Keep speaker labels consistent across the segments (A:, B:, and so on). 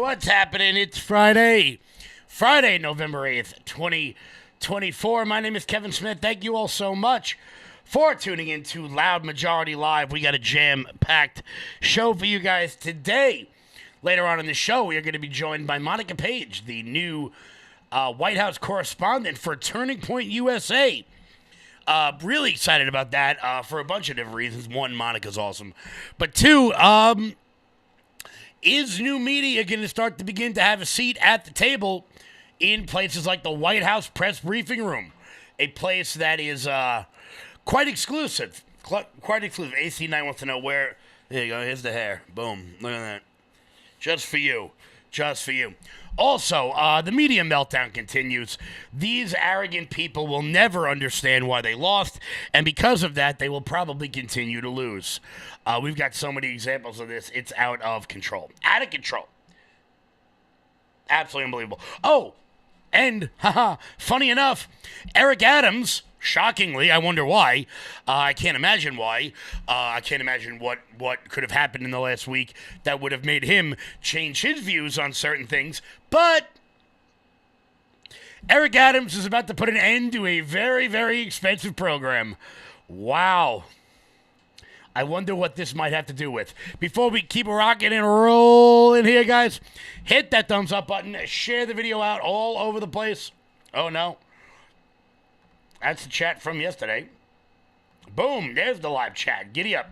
A: What's happening? It's Friday. Friday, November 8th, 2024. My name is Kevin Smith. Thank you all so much for tuning in to Loud Majority Live. We got a jam-packed show for you guys today. Later on in the show, we are going to be joined by Monica Paige, the new White House correspondent for Turning Point USA. Really excited about that for a bunch of different reasons. One, Monica's awesome. But two, is new media going to start to begin to have a seat at the table in places like the White House press briefing room? A place that is quite exclusive. Quite exclusive. AC9 wants to know where. There you go. Here's the hair. Boom. Look at that. Just for you. Just for you. Also, the media meltdown continues. These arrogant people will never understand why they lost, and because of that, they will probably continue to lose. We've got so many examples of this. It's out of control. Out of control. Absolutely unbelievable. Oh, and, funny enough, Eric Adams, shockingly, I wonder why. I can't imagine why. I can't imagine what could have happened in the last week that would have made him change his views on certain things. But Eric Adams is about to put an end to a very, very expensive program. Wow. I wonder what this might have to do with. Before we keep rocking and rolling here, guys, hit that thumbs up button. Share the video out all over the place. Oh, no. That's the chat from yesterday. Boom, there's the live chat. Giddy up.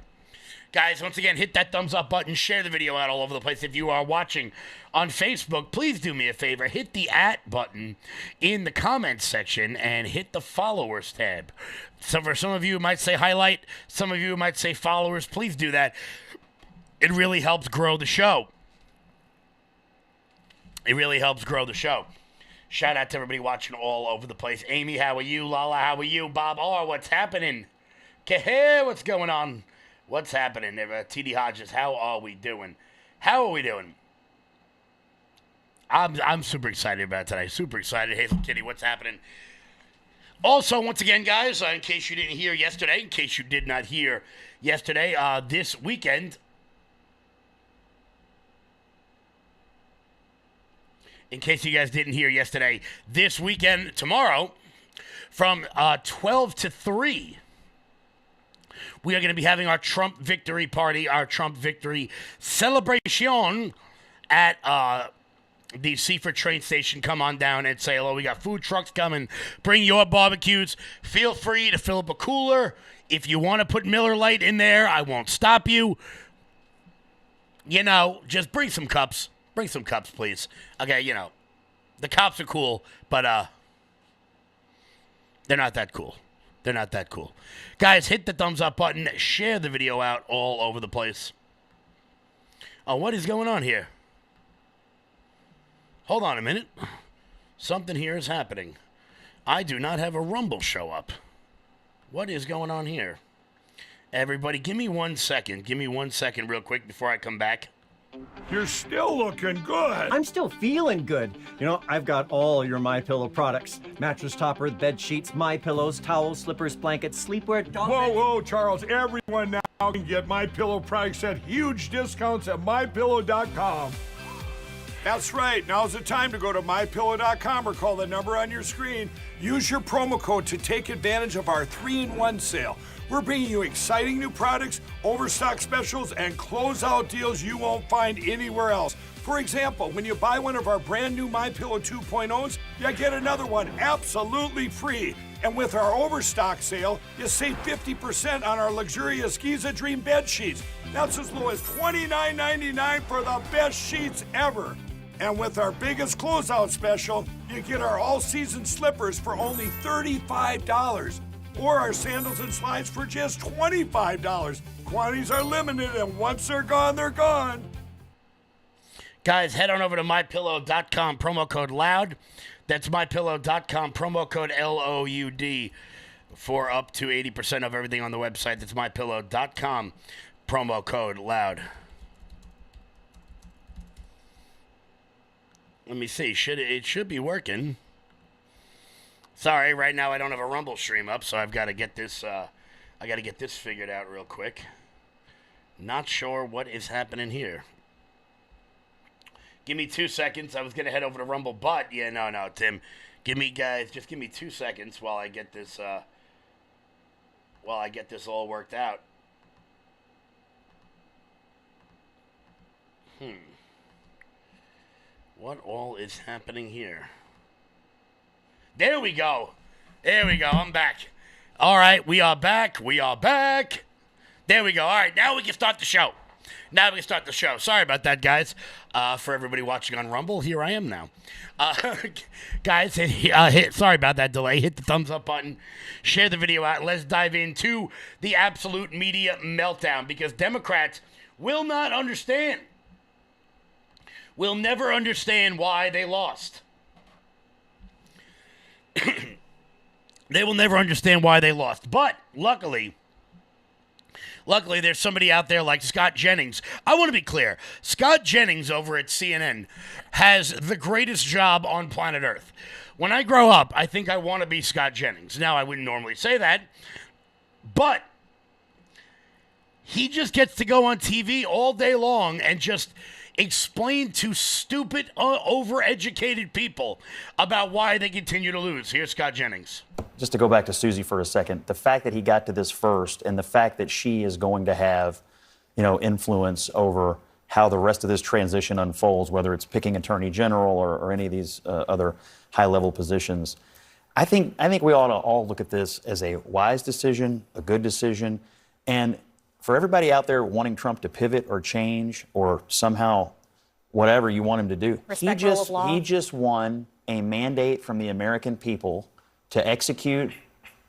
A: Guys, once again, hit that thumbs up button. Share the video out all over the place. If you are watching on Facebook, please do me a favor. Hit the @ button in the comments section and hit the followers tab. So for some of you, it might say highlight. Some of you might say followers. Please do that. It really helps grow the show. It really helps grow the show. Shout out to everybody watching all over the place. Amy, how are you? Lala, how are you? Bob R, what's happening? Kehe, what's going on? What's happening? TD Hodges, how are we doing? How are we doing? I'm super excited about it today. Super excited. Hazel Kitty, what's happening? Also, once again, guys, in case you didn't hear yesterday, in case you did not hear yesterday, this weekend, in case you guys didn't hear yesterday, this weekend, tomorrow, from 12 to 3, we are going to be having our Trump victory party, our Trump victory celebration at the Seaford train station. Come on down and say hello. We got food trucks coming. Bring your barbecues. Feel free to fill up a cooler. If you want to put Miller Lite in there, I won't stop you. You know, just bring some cups. Bring some cups, please. Okay, you know, the cops are cool, but they're not that cool. They're not that cool. Guys, hit the thumbs up button. Share the video out all over the place. Oh, what is going on here? Hold on a minute. Something here is happening. I do not have a Rumble show up. What is going on here? Everybody, give me 1 second. Give me 1 second real quick before I come back.
B: You're still looking good.
C: I'm still feeling good. You know, I've got all your MyPillow products. Mattress topper, bed sheets, MyPillows, towels, slippers, blankets, sleepwear, dog bed.
B: Whoa, Charles. Everyone now can get MyPillow products at huge discounts at MyPillow.com. That's right. Now's the time to go to MyPillow.com or call the number on your screen. Use your promo code to take advantage of our 3-in-1 sale. We're bringing you exciting new products, overstock specials, and closeout deals you won't find anywhere else. For example, when you buy one of our brand new MyPillow 2.0s, you get another one absolutely free. And with our overstock sale, you save 50% on our luxurious Giza Dream bed sheets. That's as low as $29.99 for the best sheets ever. And with our biggest closeout special, you get our all-season slippers for only $35. Or our sandals and slides for just $25. Quantities are limited, and once they're gone, they're gone.
A: Guys, head on over to MyPillow.com, promo code LOUD. That's MyPillow.com, promo code LOUD for up to 80% of everything on the website. That's MyPillow.com, promo code LOUD. Let me see. It should be working. Sorry, right now I don't have a Rumble stream up, so I've got to get this. I got to get this figured out real quick. Not sure what is happening here. Give me 2 seconds. I was going to head over to Rumble, but yeah, no, Tim. Give me 2 seconds while I get this all worked out. What all is happening here? There we go. I'm back. All right, we are back. There we go. All right, now we can start the show. Sorry about that, guys. For everybody watching on Rumble, here I am now. Guys, sorry about that delay. Hit the thumbs up button. Share the video out. Let's dive into the absolute media meltdown because Democrats will not understand. Will never understand why they lost. They will never understand why they lost. But luckily, there's somebody out there like Scott Jennings. I want to be clear. Scott Jennings over at CNN has the greatest job on planet Earth. When I grow up, I think I want to be Scott Jennings. Now, I wouldn't normally say that, but he just gets to go on TV all day long and just explain to stupid, overeducated people about why they continue to lose. Here's Scott Jennings.
D: Just to go back to Susie for a second, the fact that he got to this first and the fact that she is going to have, influence over how the rest of this transition unfolds, whether it's picking attorney general or any of these other high-level positions, I think we ought to all look at this as a wise decision, a good decision, and for everybody out there wanting Trump to pivot or change or somehow whatever you want him to do, he just won a mandate from the American people to execute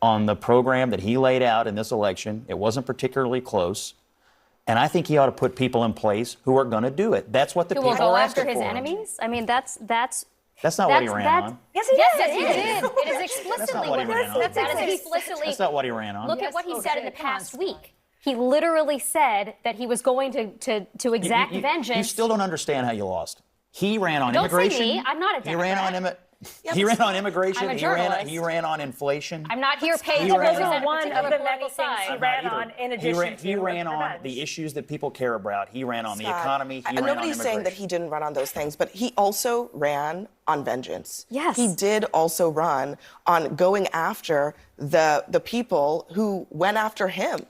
D: on the program that he laid out in this election. It wasn't particularly close. And I think he ought to put people in place who are going to do it. That's what the people are asking for.
E: Who will go after his enemies? I mean, that's
D: not what he ran on.
E: Yes, he did. It is explicitly
D: That's not what he ran on. That's not what he ran on.
E: Look at what he said in the past week. He literally said that he was going to exact vengeance.
D: You still don't understand how you lost. He ran on
E: don't
D: immigration.
E: Say me. I'm not a Democrat.
D: He ran on immigration.
E: I'm a journalist.
D: He ran on inflation.
E: I'm not here paid
D: He
E: to
D: ran
E: represent
D: on-
F: one of the many things he ran
D: either.
F: on in addition to
D: He ran on
F: revenge.
D: the issues that people care about. He ran on the
G: Scott,
D: economy. He ran on
G: nobody's saying that
D: immigration.
G: he didn't run on those things, but he also ran on vengeance.
E: Yes.
G: He did also run on going after the people who went after him.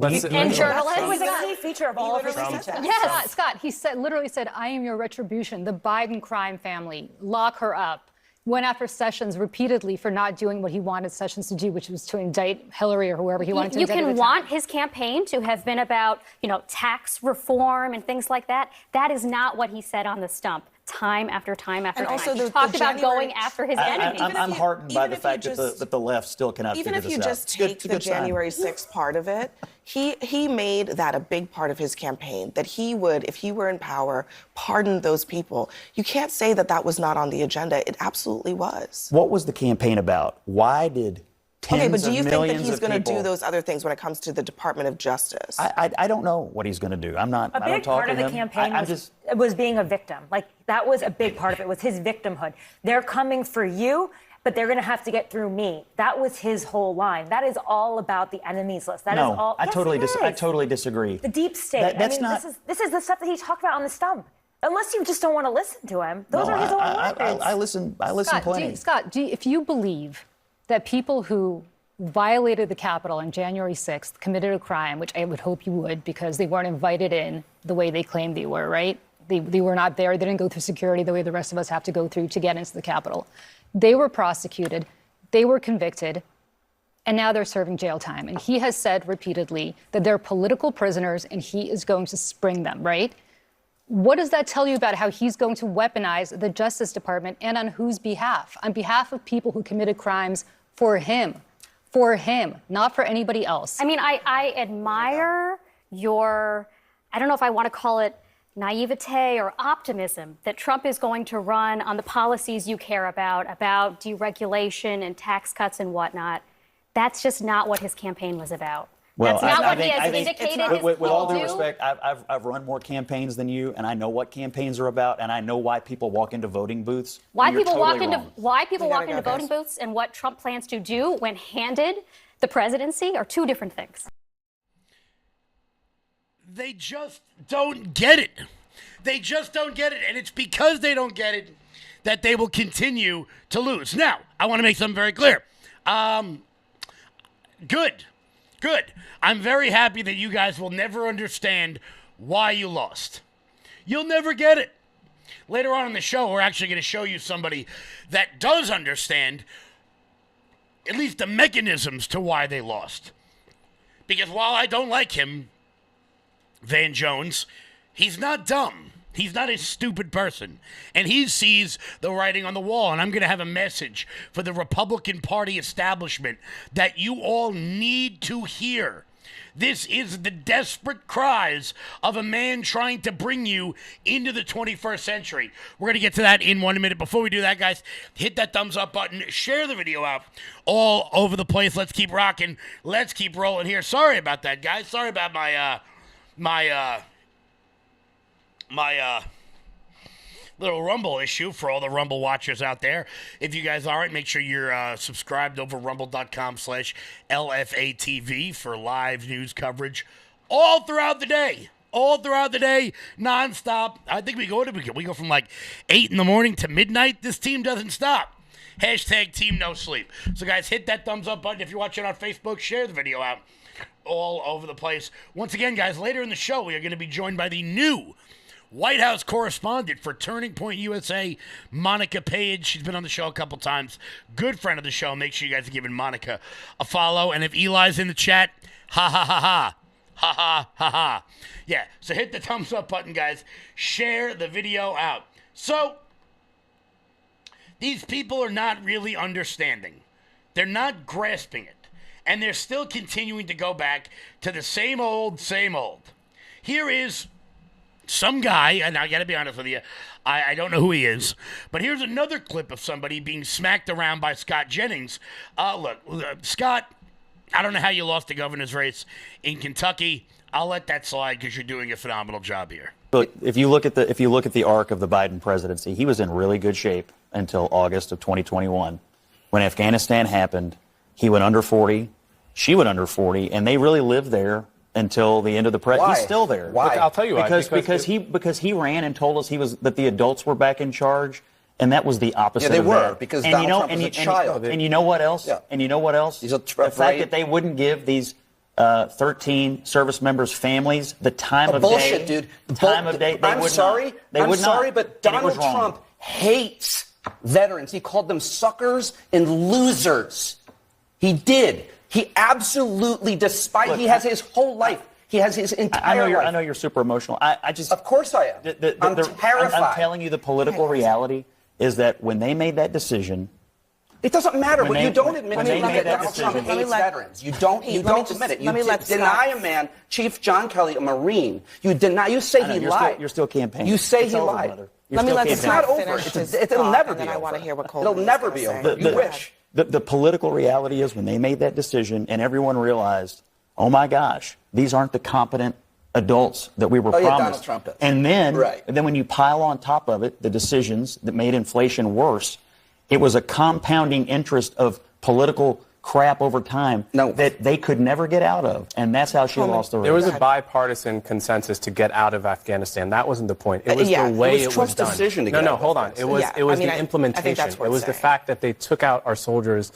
E: And journalists.
F: It was a key feature of all of his speeches.
E: Yes.
H: Scott, he literally said, I am your retribution. The Biden crime family, lock her up. Went after Sessions repeatedly for not doing what he wanted Sessions to do, which was to indict Hillary or whoever he wanted to indict.
E: You can want his campaign to have been about, tax reform and things like that. That is not what he said on the stump. Time after time after time.
G: Also
E: he talked about going after his enemies.
D: I'm heartened by the fact that the left still cannot figure this out.
G: Even if you just take the January 6th part of it, he made that a big part of his campaign, that he would, if he were in power, pardon those people. You can't say that was not on the agenda. It absolutely was.
D: What was the campaign about? Why did tens
G: Okay, but do you
D: of
G: think that
D: millions
G: he's
D: of
G: going to
D: people...
G: do those other things when it comes to the Department of Justice?
D: I don't know what he's going to do. I don't
F: A big
D: talk
F: part
D: to
F: of the
D: him.
F: campaign
D: I'm just...
F: was being a victim. Like, that was a big part of it, was his victimhood. They're coming for you, but they're going to have to get through me. That was his whole line. That is all about the enemies list. That is all.
D: I
F: Yes,
D: totally
F: it is.
D: I totally disagree.
F: The deep state.
D: That's not...
F: This is the stuff that he talked about on the stump. Unless you just don't want to listen to him. Those are his own words.
D: I listen plenty.
H: If you believe that people who violated the Capitol on January 6th committed a crime, which I would hope you would, because they weren't invited in the way they claimed they were, right? They were not there. They didn't go through security the way the rest of us have to go through to get into the Capitol. They were prosecuted. They were convicted. And now they're serving jail time. And he has said repeatedly that they're political prisoners and he is going to spring them, right? What does that tell you about how he's going to weaponize the Justice Department and on whose behalf? On behalf of people who committed crimes for him, not for anybody else.
E: I mean, I admire your, I don't know if I want to call it naivete or optimism that Trump is going to run on the policies you care about deregulation and tax cuts and whatnot. That's just not what his campaign was about.
D: Well,
E: That's not
D: I
E: what
D: think,
E: he has
D: I think
E: indicated.
D: with all due respect, I've run more campaigns than you, and I know what campaigns are about, and I know why people walk into voting booths.
E: Why
D: You're
E: people
D: totally
E: walk into
D: wrong.
E: voting booths and what Trump plans to do when handed the presidency are two different things.
A: They just don't get it. They just don't get it, and it's because they don't get it that they will continue to lose. Now, I want to make something very clear. Good. I'm very happy that you guys will never understand why you lost. You'll never get it. Later on in the show, we're actually going to show you somebody that does understand at least the mechanisms to why they lost. Because while I don't like him, Van Jones, he's not dumb. He's not a stupid person. And he sees the writing on the wall. And I'm going to have a message for the Republican Party establishment that you all need to hear. This is the desperate cries of a man trying to bring you into the 21st century. We're going to get to that in 1 minute. Before we do that, guys, hit that thumbs up button. Share the video out all over the place. Let's keep rocking. Let's keep rolling here. Sorry about that, guys. Sorry about my little Rumble issue for all the Rumble watchers out there. If you guys aren't, make sure you're subscribed over rumble.com/LFATV for live news coverage all throughout the day. All throughout the day, nonstop. I think we go from like 8 in the morning to midnight. This team doesn't stop. Hashtag Team No Sleep. So guys, hit that thumbs up button. If you're watching on Facebook, share the video out all over the place. Once again, guys, later in the show, we are going to be joined by the new White House correspondent for Turning Point USA, Monica Paige. She's been on the show a couple times. Good friend of the show. Make sure you guys are giving Monica a follow. And if Eli's in the chat, ha ha ha ha. Ha ha ha ha. Yeah, so hit the thumbs up button, guys. Share the video out. So, these people are not really understanding. They're not grasping it. And they're still continuing to go back to the same old, same old. Here is some guy, and I got to be honest with you, I don't know who he is, but here's another clip of somebody being smacked around by Scott Jennings. Look, Scott, I don't know how you lost the governor's race in Kentucky. I'll let that slide because you're doing a phenomenal job here.
D: Look, if you look at the arc of the Biden presidency, he was in really good shape until August of 2021. When Afghanistan happened, he went under 40, she went under 40, and they really lived there until the end of the presidency. He's still there.
I: Why? I'll tell you why.
D: Because he ran and told us that the adults were back in charge, and that was the opposite.
I: Yeah, they
D: of
I: were
D: that.
I: because
D: and
I: Donald Trump was a child.
D: And you know what else?
I: Yeah.
D: And you know what else?
I: He's a
D: the fact that they wouldn't give these 13 service members' families the time of
I: bullshit,
D: day.
I: Dude.
D: Time of day.
I: I'm sorry, but Donald Trump hates veterans. He called them suckers and losers. He did. He absolutely, he has his whole life. He has his entire life.
D: I know you're super emotional. I just.
I: Of course I am. I'm terrified.
D: I'm telling you, the political reality is that when they made that decision.
I: It doesn't matter. But you don't admit
D: that
I: Donald Trump hates veterans. You don't admit it. You deny a man, Chief John Kelly, a Marine. You say he lied.
D: You're still campaigning.
I: You say he lied.
G: It's
I: not over. It'll never be over.
G: I want to hear what
I: It'll never be over. You wish.
D: The political reality is when they made that decision and everyone realized, oh my gosh, these aren't the competent adults that we were promised.
I: Donald Trump does.
D: And then when you pile on top of it the decisions that made inflation worse, it was a compounding interest of political crap over time that they could never get out of. And that's how she lost the race.
J: There was a bipartisan consensus to get out of Afghanistan. That wasn't the point. It was the way it was
I: Trump's
J: done.
I: Decision to get
J: no,
I: out
J: hold on. It was the implementation. It was the fact that they took out our soldiers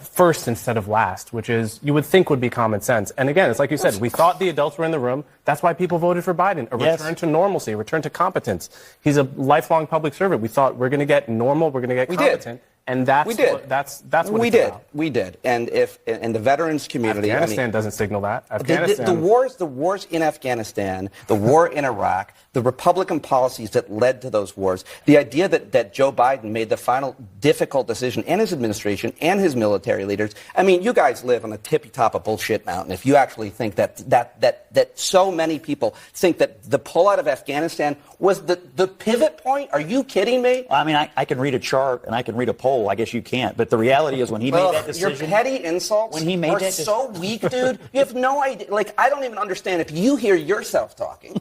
J: first instead of last, which is you would think would be common sense. And again, it's like you said, we thought the adults were in the room. That's why people voted for Biden. A return to normalcy, a return to competence. He's a lifelong public servant. We thought we're going to get normal, we're going to get competent. And that's what
I: we did. We did. And the veterans community,
J: Afghanistan doesn't signal that.
I: The wars in Afghanistan, the war in Iraq, the Republican policies that led to those wars, the idea that Joe Biden made the final difficult decision, and his administration and his military leaders. I mean, you guys live on the tippy top of bullshit mountain. If you actually think that so many people think that the pullout of Afghanistan was the pivot point, are you kidding me?
D: I mean, I can read a chart and I can read a poll. I guess you can't. But the reality is when he made that decision.
I: Your petty insults are so weak, dude. You have no idea. Like, I don't even understand if you hear yourself talking.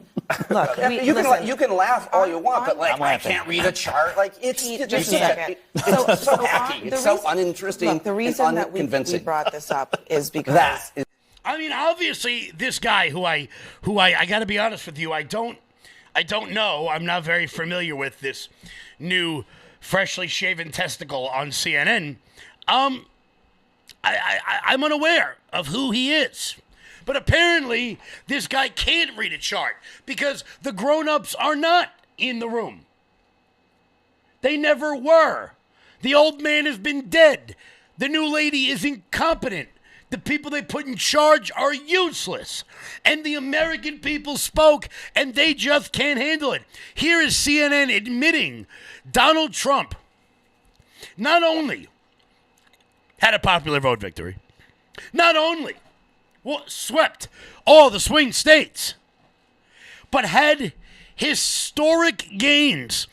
I: Look, you can laugh all you want, but like, I can't read a chart. Like, it's just so hacky. It's so uninteresting.
G: Look, the reason that we brought this up is because
A: I mean, obviously, this guy who I got to be honest with you, I don't I don't know. I'm not very familiar with this new freshly shaven testicle on CNN. I'm unaware of who he is. But apparently, this guy can't read a chart because the grown-ups are not in the room. They never were. The old man has been dead. The new lady is incompetent. The people they put in charge are useless. And the American people spoke, and they just can't handle it. Here is CNN admitting Donald Trump not only had a popular vote victory, not only swept all the swing states, but had historic gains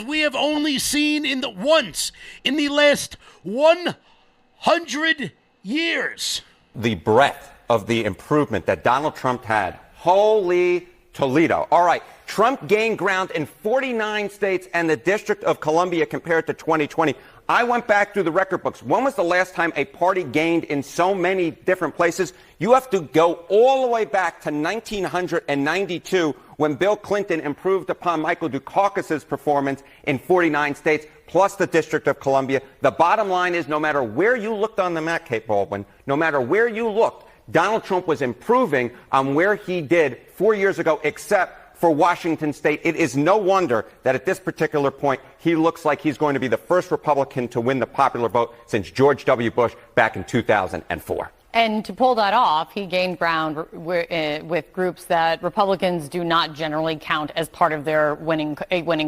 A: we have only seen once in the last 100 years.
K: The breadth of the improvement that Donald Trump had. Holy Toledo. All right. Trump gained ground in 49 states and the District of Columbia compared to 2020. I went back through the record books. When was the last time a party gained in so many different places? You have to go all the way back to 1992 when Bill Clinton improved upon Michael Dukakis's performance in 49 states, plus the District of Columbia. The bottom line is no matter where you looked on the map, Kate Baldwin, no matter where you looked, Donald Trump was improving on where he did 4 years ago, except for Washington State. It is no wonder that at this particular point, he looks like he's going to be the first Republican to win the popular vote since George W. Bush back in 2004.
L: And to pull that off, he gained ground with groups that Republicans do not generally count as part of their winning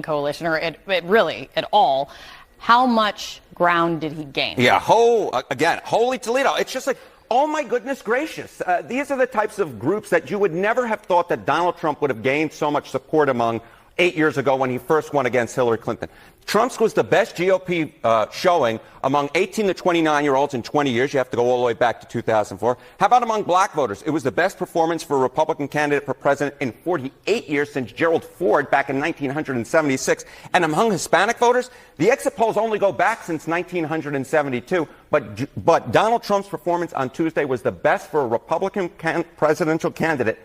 L: coalition, or really at all. How much ground did he gain?
K: Yeah, holy Toledo. It's just like, oh, my goodness gracious. These are the types of groups that you would never have thought that Donald Trump would have gained so much support among 8 years ago when he first won against Hillary Clinton. Trump's was the best GOP showing among 18 to 29-year-olds in 20 years. You have to go all the way back to 2004. How about among black voters? It was the best performance for a Republican candidate for president in 48 years since Gerald Ford back in 1976. And among Hispanic voters, the exit polls only go back since 1972. But Donald Trump's performance on Tuesday was the best for a Republican presidential candidate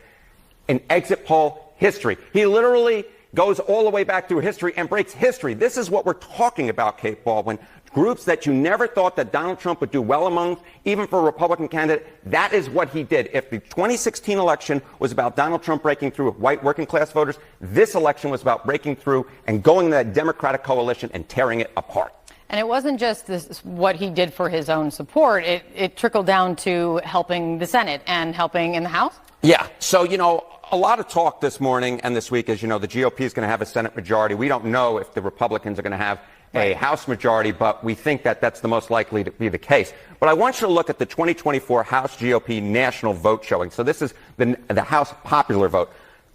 K: in exit poll history. He literally goes all the way back through history and breaks history. This is what we're talking about, Kate Baldwin. Groups that you never thought that Donald Trump would do well among, even for a Republican candidate, that is what he did. If the 2016 election was about Donald Trump breaking through with white working class voters, this election was about breaking through and going to that Democratic coalition and tearing it apart.
L: And it wasn't just what he did for his own support. It trickled down to helping the Senate and helping in the House?
K: Yeah. So, a lot of talk this morning and this week is, the GOP is going to have a Senate majority. We don't know if the Republicans are going to have a House majority, but we think that that's the most likely to be the case. But I want you to look at the 2024 House GOP national vote showing. So this is the House popular vote.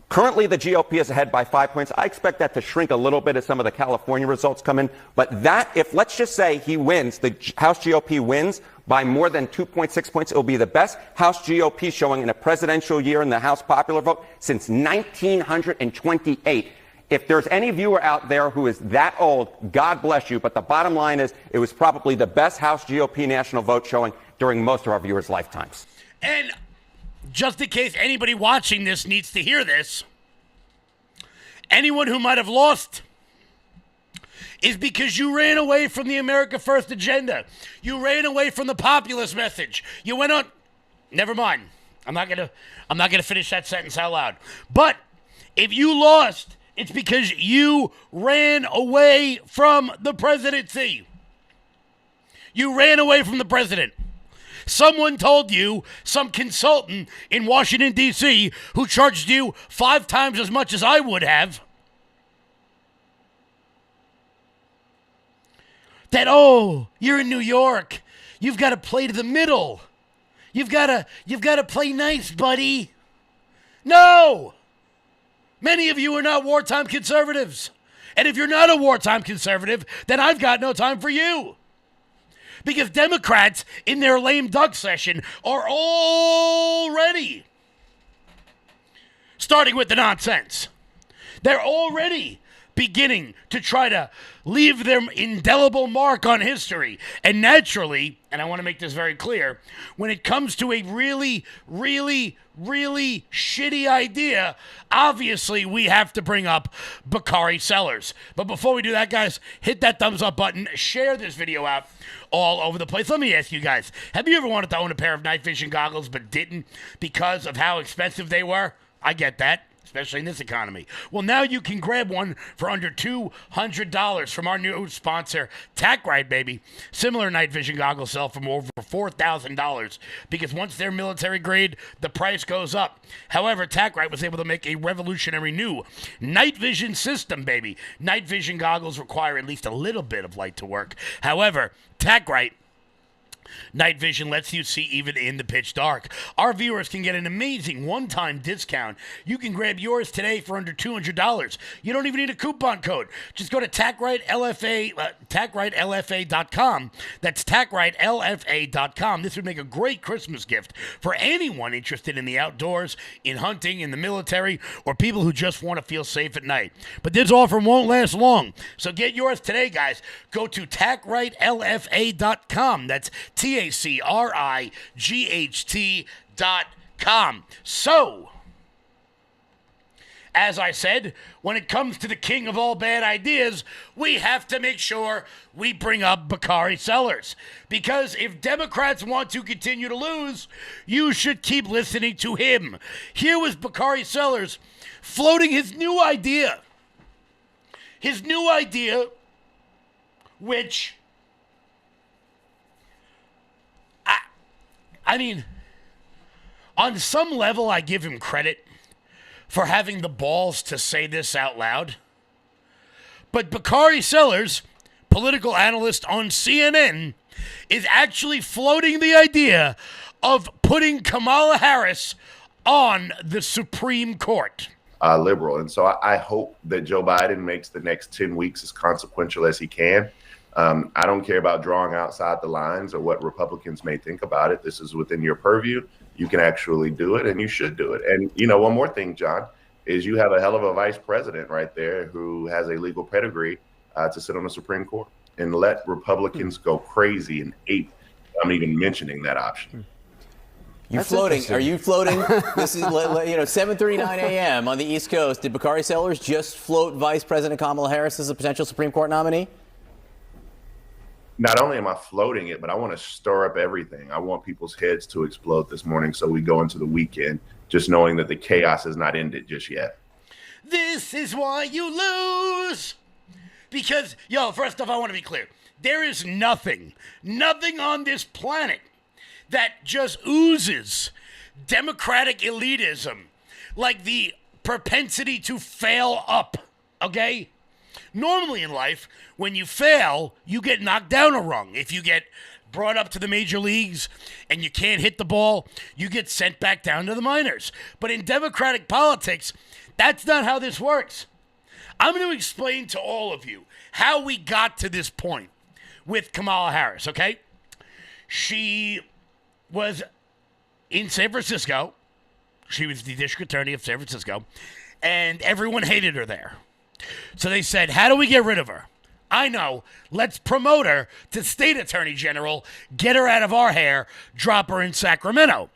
K: Currently, the GOP is ahead by 5 points. I expect that to shrink a little bit as some of the California results come in. But if let's just say he wins, the House GOP wins by more than 2.6 points, it will be the best House GOP showing in a presidential year in the House popular vote since 1928. If there's any viewer out there who is that old, God bless you. But the bottom line is it was probably the best House GOP national vote showing during most of our viewers' lifetimes.
A: And just in case anybody watching this needs to hear this, anyone who might have lost is because you ran away from the America First agenda. You ran away from the populist message. You went on. Never mind. I'm not gonna finish that sentence out loud. But if you lost, it's because you ran away from the presidency. You ran away from the president. Someone told you, some consultant in Washington, D.C., who charged you 5 times as much as I would have, that, you're in New York. You've got to play to the middle. You've got to play nice, buddy. No! Many of you are not wartime conservatives. And if you're not a wartime conservative, then I've got no time for you. Because Democrats, in their lame duck session, are already starting with the nonsense. They're already beginning to try to leave their indelible mark on history. And naturally, and I want to make this very clear, when it comes to a really, really, really shitty idea, obviously we have to bring up Bakari Sellers. But before we do that, guys, hit that thumbs up button, share this video out all over the place. Let me ask you guys, have you ever wanted to own a pair of night vision goggles but didn't because of how expensive they were? I get that, especially in this economy. Well, now you can grab one for under $200 from our new sponsor, TacRite, baby. Similar night vision goggles sell for over $4,000 because once they're military grade, the price goes up. However, TacRite was able to make a revolutionary new night vision system, baby. Night vision goggles require at least a little bit of light to work. However, TacRite night vision lets you see even in the pitch dark. Our viewers can get an amazing one-time discount. You can grab yours today for under $200. You don't even need a coupon code. Just go to TacRiteLFA.com. That's TacRiteLFA.com. This would make a great Christmas gift for anyone interested in the outdoors, in hunting, in the military, or people who just want to feel safe at night. But this offer won't last long. So get yours today, guys. Go to TacRiteLFA.com. That's TacRight.com. So, as I said, when it comes to the king of all bad ideas, we have to make sure we bring up Bakari Sellers. Because if Democrats want to continue to lose, you should keep listening to him. Here was Bakari Sellers floating his new idea. His new idea, which, I mean, on some level, I give him credit for having the balls to say this out loud. But Bakari Sellers, political analyst on CNN, is actually floating the idea of putting Kamala Harris on the Supreme Court.
M: Liberal. And so I hope that Joe Biden makes the next 10 weeks as consequential as he can. I don't care about drawing outside the lines or what Republicans may think about it. This is within your purview. You can actually do it, and you should do it. And, you know, one more thing, John, is you have a hell of a vice president right there who has a legal pedigree to sit on the Supreme Court. And let Republicans go crazy and ape. I'm even mentioning that option.
N: You floating? Are you floating? This is 7:39 a.m. on the East Coast. Did Bakari Sellers just float Vice President Kamala Harris as a potential Supreme Court nominee?
M: Not only am I floating it, but I want to stir up everything. I want people's heads to explode this morning so we go into the weekend just knowing that the chaos has not ended just yet.
A: This is why you lose. Because, first off, I want to be clear. There is nothing on this planet that just oozes democratic elitism like the propensity to fail up, okay? Normally in life, when you fail, you get knocked down a rung. If you get brought up to the major leagues and you can't hit the ball, you get sent back down to the minors. But in democratic politics, that's not how this works. I'm going to explain to all of you how we got to this point with Kamala Harris, okay? She was in San Francisco. She was the district attorney of San Francisco, and everyone hated her there. So they said, how do we get rid of her? I know. Let's promote her to state attorney general, get her out of our hair, drop her in Sacramento.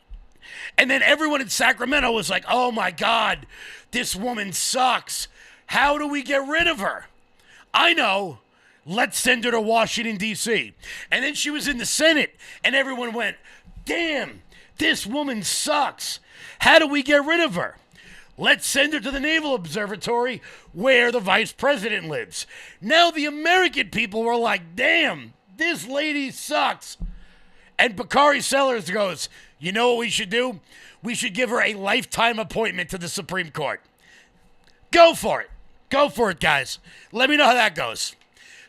A: And then everyone in Sacramento was like, oh my God, this woman sucks. How do we get rid of her? I know. Let's send her to Washington, D.C. And then she was in the Senate, and everyone went, damn, this woman sucks. How do we get rid of her? Let's send her to the Naval Observatory where the vice president lives. Now the American people were like, damn, this lady sucks. And Bakari Sellers goes, you know what we should do? We should give her a lifetime appointment to the Supreme Court. Go for it. Go for it, guys. Let me know how that goes.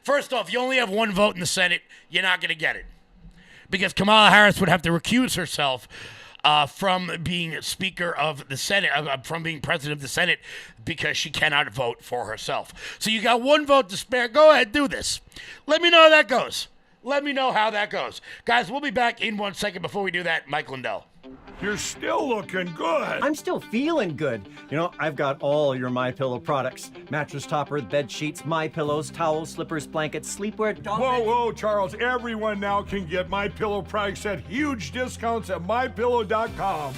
A: First off, you only have one vote in the Senate. You're not going to get it. Because Kamala Harris would have to recuse herself from being Speaker of the Senate, from being President of the Senate, because she cannot vote for herself. So you got one vote to spare. Go ahead, do this. Let me know how that goes. Let me know how that goes. Guys, we'll be back in 1 second. Before we do that, Mike Lindell.
B: You're still looking good.
C: I'm still feeling good. You know, I've got all your MyPillow products. Mattress topper, bed sheets, My Pillows, towels, slippers, blankets, sleepwear, dog beds.
B: Whoa, Charles. Everyone now can get MyPillow products at huge discounts at MyPillow.com.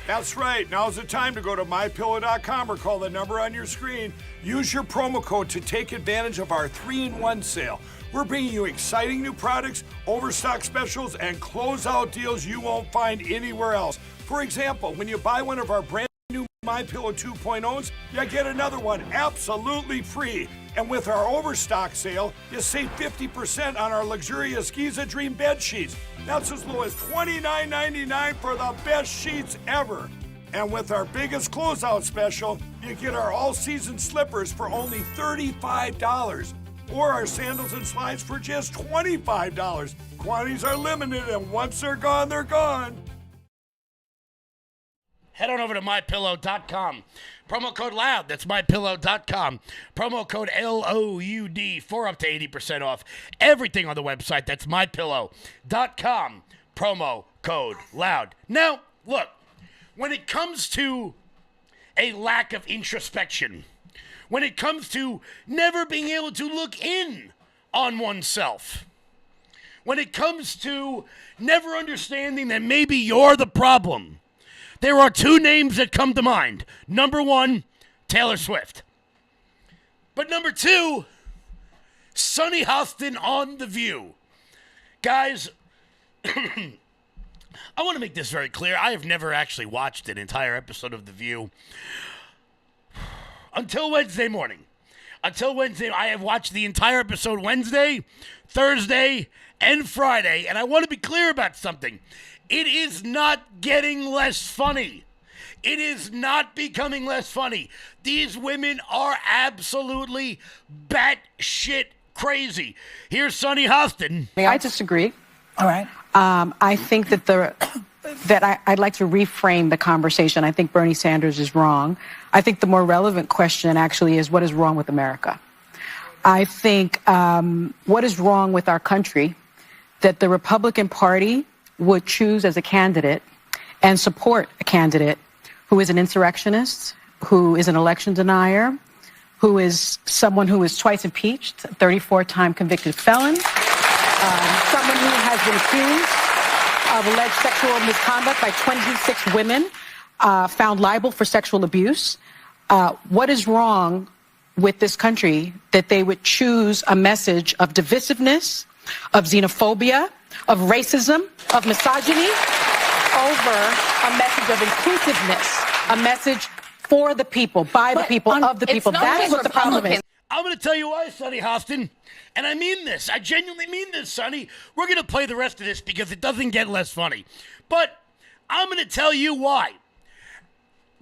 B: That's right. Now's the time to go to MyPillow.com or call the number on your screen. Use your promo code to take advantage of our 3-in-1 sale. We're bringing you exciting new products, overstock specials, and closeout deals you won't find anywhere else. For example, when you buy one of our brand new MyPillow 2.0s, you get another one absolutely free. And with our overstock sale, you save 50% on our luxurious Giza Dream bed sheets. That's as low as $29.99 for the best sheets ever. And with our biggest closeout special, you get our all-season slippers for only $35. Or our sandals and slides for just $25. Quantities are limited, and once they're gone, they're gone.
A: Head on over to MyPillow.com. Promo code LOUD. That's MyPillow.com. Promo code LOUD for up to 80% off. Everything on the website. That's MyPillow.com. Promo code LOUD. Now, look, when it comes to a lack of introspection, when it comes to never being able to look in on oneself, when it comes to never understanding that maybe you're the problem, there are two names that come to mind. Number one, Taylor Swift. But number two, Sunny Hostin on The View. Guys, I want to make this very clear. I have never actually watched an entire episode of The View until Wednesday morning. Until Wednesday, I have watched the entire episode Wednesday, Thursday, and Friday. And I want to be clear about something. It is not getting less funny. It is not becoming less funny. These women are absolutely batshit crazy. Here's Sunny Hostin.
O: I disagree. All right. I think that I'd like to reframe the conversation. I think Bernie Sanders is wrong. I think the more relevant question actually is what is wrong with America? I think what is wrong with our country that the Republican Party would choose as a candidate and support a candidate who is an insurrectionist, who is an election denier, who is someone who is twice impeached, 34-time convicted felon, someone who has been accused of alleged sexual misconduct by 26 women, found liable for sexual abuse. What is wrong with this country that they would choose a message of divisiveness, of xenophobia, of racism, of misogyny, over a message of inclusiveness, a message for the people, by the people, of the people? That is what the problem is.
A: I'm going to tell you why, Sunny Hostin, and I mean this. I genuinely mean this, Sunny. We're going to play the rest of this because it doesn't get less funny. But I'm going to tell you why.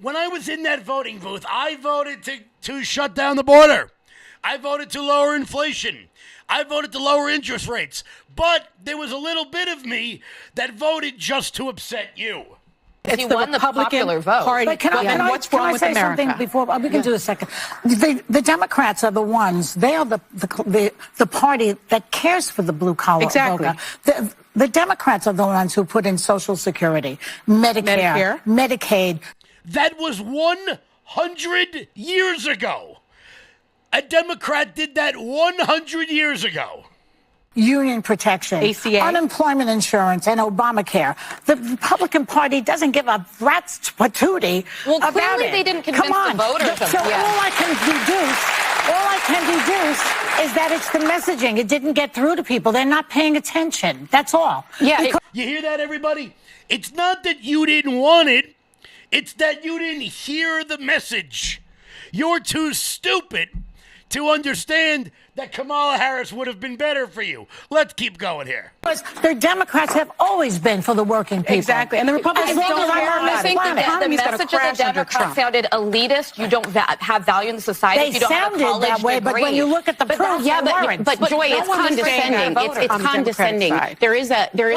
A: When I was in that voting booth, I voted to shut down the border. I voted to lower inflation. I voted to lower interest rates. But there was a little bit of me that voted just to upset you.
O: It's the Republican Party.
P: But can I say something before? We can do a second. The Democrats are the ones. They are the party that cares for the blue collar voter. The Democrats are the ones who put in Social Security, Medicare, Medicaid.
A: That was 100 years ago. A Democrat did that 100 years ago.
P: Union protection,
O: ACA,
P: unemployment insurance, and Obamacare. The Republican Party doesn't give a rat's patootie about it.
L: Clearly they didn't convince the voters.
P: So all I can deduce is that it's the messaging. It didn't get through to people. They're not paying attention. That's all.
A: Yeah. You hear that, everybody? It's not that you didn't want it. It's that you didn't hear the message. You're too stupid to understand that Kamala Harris would have been better for you. Let's keep going here.
P: Because the Democrats have always been for the working people.
O: Exactly. And the Republicans don't care about it.
L: I think that the message of the Democrats sounded elitist. You don't have value in the society.
P: They
L: if you don't have a college
P: that way,
L: degree.
P: but when you look at the proof,
L: but Joy, it's condescending. It's condescending. There is